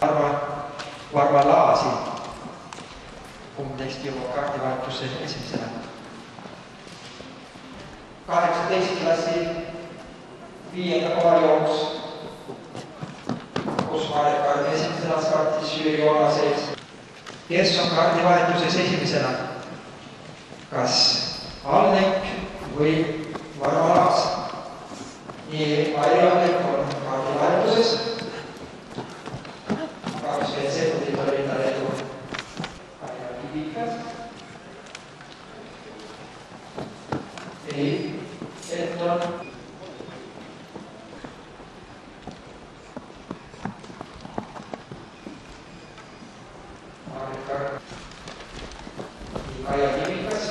Varma Laasi. Kumb teist jõuab kaardivahetusse esimesena? 18 klassi 5. kohajooks, kus kaardi esimesena startis Jüri Joonasees. Kes on kaardivahetuses esimesena? Kas Alnek või Varma Laas? Nii Airi Alnek on kaardivahetuses. 20 sekundit oli ta edu. Airi Kivikas. Ei, Elton. Airi Kivikas.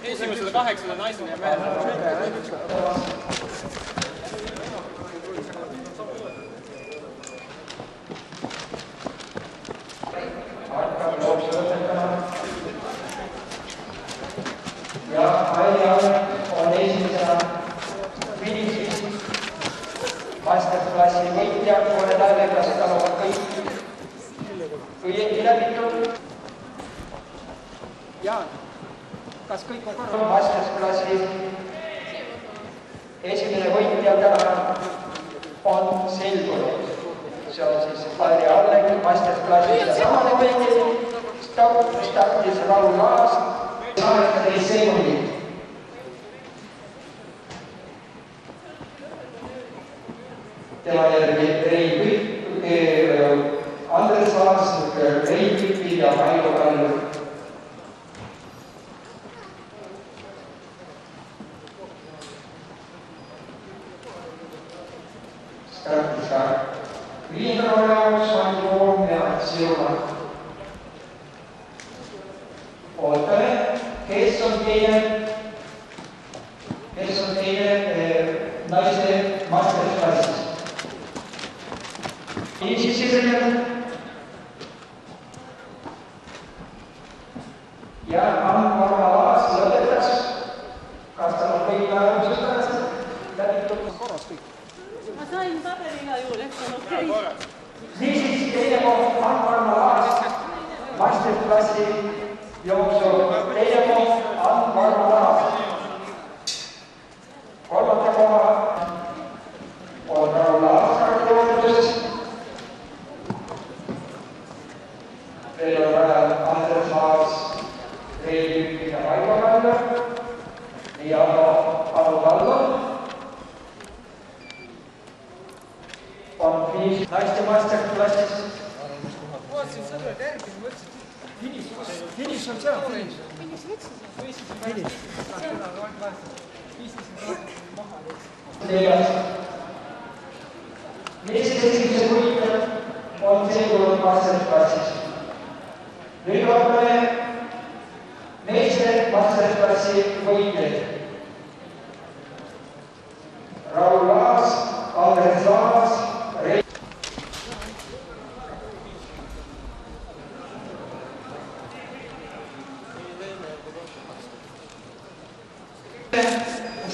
Esimesele 8 naisele ja mehele. Ja Airi Alnek on esimesena finišis. Masterklassi võitja, pole täiega seda loovad kõik õieti läbitud. Jaan, kas kõik on korral? Masterklassi esimene võitja täna on selgunud. See on siis Airi Alnek, masterklassi ja samane võitja. Startis Raul Laas, 18 sekundit. Tema järgi Andres Laas, Rein Püki ja Maigo Kallu. Startis ka Viinroo jaoks, Maigo ja Silva. Ootame, kes on teine naiste masterklassis. Finišis esimene. Ja Varma Laas lõpetas. Kas tal on kõik väärmused pärast läbitud? Korras kõik. Ma sain paberi iga juurde, et on okei. Niisiis teine koht on Varma Laas. Masterklassi jooksul teine koht on Varma Laas. Kolmanda koha on Raul Laas kaardivahetuses. Veel on rajal Andres Laas, Rein Püki ja Maigo Kallu ja Anu Kallu. On finiš naiste masterklassis. Vaatasin seda järgi, mõtlesin, finiš on seal. Finiš. Neljas. Meeste esimese võitja on selgunud masterklassis. Nüüd vaatame meeste masterklassi võitjaid. Raul Laas, Andres Laas, Rein.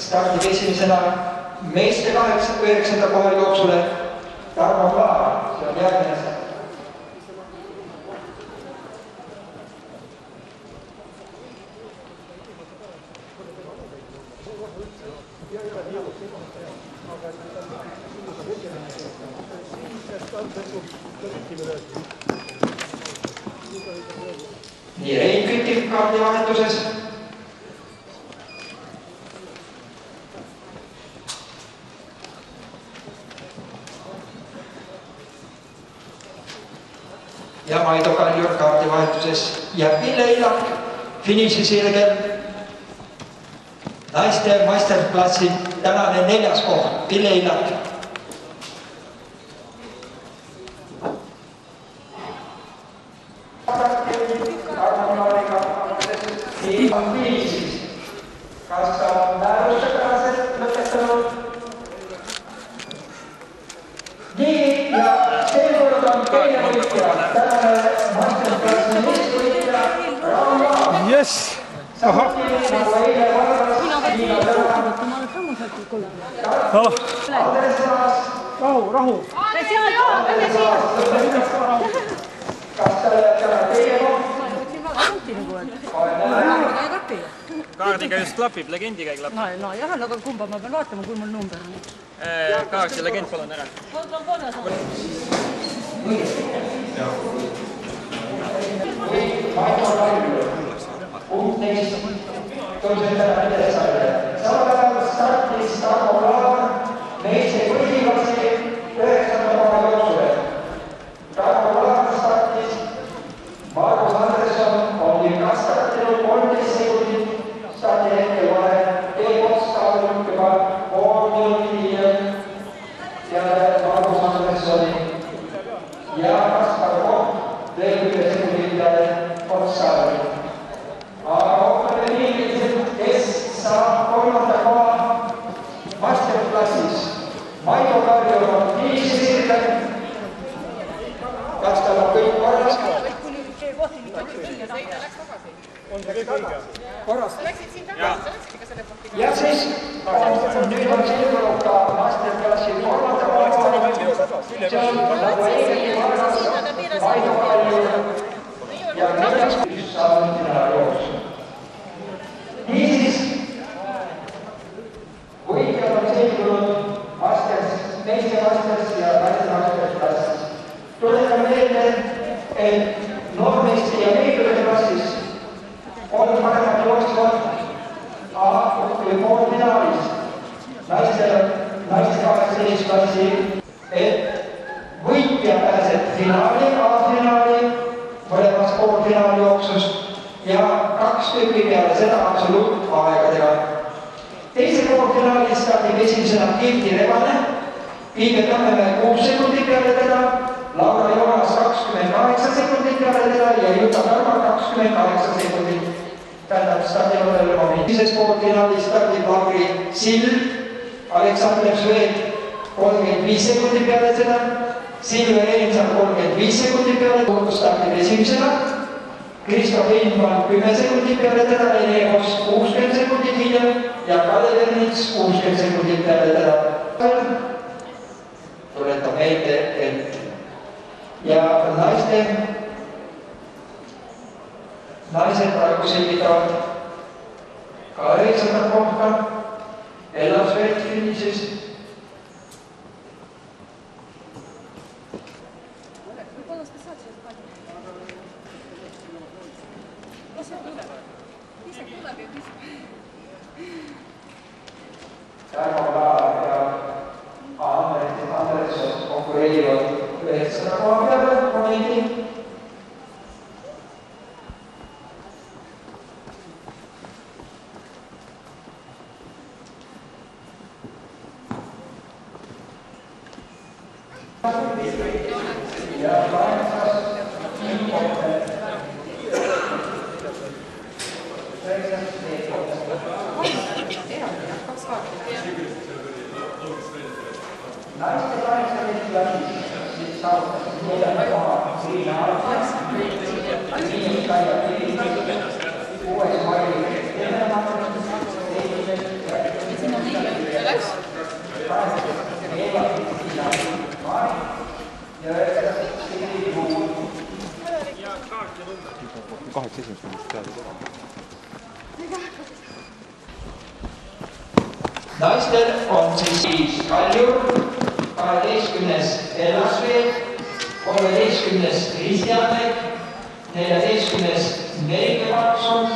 Startib esimesena meeste 9. koha jooksule Tarmo Klaar, see on järgmine. Nii, Rein Küti kaardivahetuses. Ja Maido Kaljur kaardivahetuses ja Pille Ilak finiši sirgel. Naiste masterklassi tänane 4. koht, Pille Ilak. Kas ta on määrusepärased lõpetanud? Nii, ja seekord on teine võitja tänane Yes! Ahah! Mina võtsin juhtimata, ma olen sammu sealt kogu. Rahu! Lähe siia ka, lähe siia! Ma võtsin väga punkti nagu öelda. Kaardiga just klapib, legendiga ei klapi. No jah, aga kumba ma pean vaatama, kui mul number on. Kaardi legend palun ära. On korras. Punkt 4. Tõusendada midesarja. Samal startis Tarmo Laar meeste põhiklassi 9. koha jooksule. Tarmo Laar startis. Margus Andresson oli ka startinud 13 sekundit. Starti hetkel vahel T-Kots saanud juba pool minutit hiljem. Ja Margus Andressoni ja Kaspar Kopp veel 10 sekundit peale Kots saanud. Aga okkale liigilised, kes saab 3. koha masterklassis. Maido Karjo on 5 sirge. Kas tal on kõik korras? Korras. Ja siis nüüd on selgunud ka masterklassi 3. koha. See on nagu eelmine korras Maido Karjo ja milleks saanud täna jooksu. Niisiis, võitjad on selgunud meeste masters ja naiste masters klassis. Tuletan meelde, et noormeeste ja meelduse klassis on paremat jooksvad või poolfinaalis. Naiste 18 klassi, et võitja pääseb finaali, A-finaali, mõlemas poolfinaali jooksust ja 2 tükki peale seda absoluutaegadega. Teise poolfinaalis stardib esimesena Kilti Rebane, Piiber Tammemäe 6 sekundit peale teda, Laura Jonas 28 sekundit peale teda ja Juta Tarma 28 sekundit. Tähendab stardivad veel momenti. Teises poolfinaalis stardib Lauri Sill, Aleksander Šved 35 sekundit peale seda, Silver Eensaar 35 sekundit peale, stardib esimesena, Kristo Heinmann 10 sekundit peale teda, Rene Koss 60 sekundit hiljem ja Kalle Vernits 60 sekundit peale teda. Tuletab meelde, et ja naised praegu selgitavad ka 9. kohta Ella Svet finišis. Tarmo Laar ja Andresson konkureerivad 9. koha peale momendi. Ja kaheksas Tiimkohtel. Naiste 18 klassis saavutasid 4. koha Liina Alkas, Liina ja Liina, 6. mail Temmermann, 8 esimest minust teada teha. Naistel on siis Kaljur, 12. Ella Svet, 13. Kristjan Mäkk, 14. Merike Markson.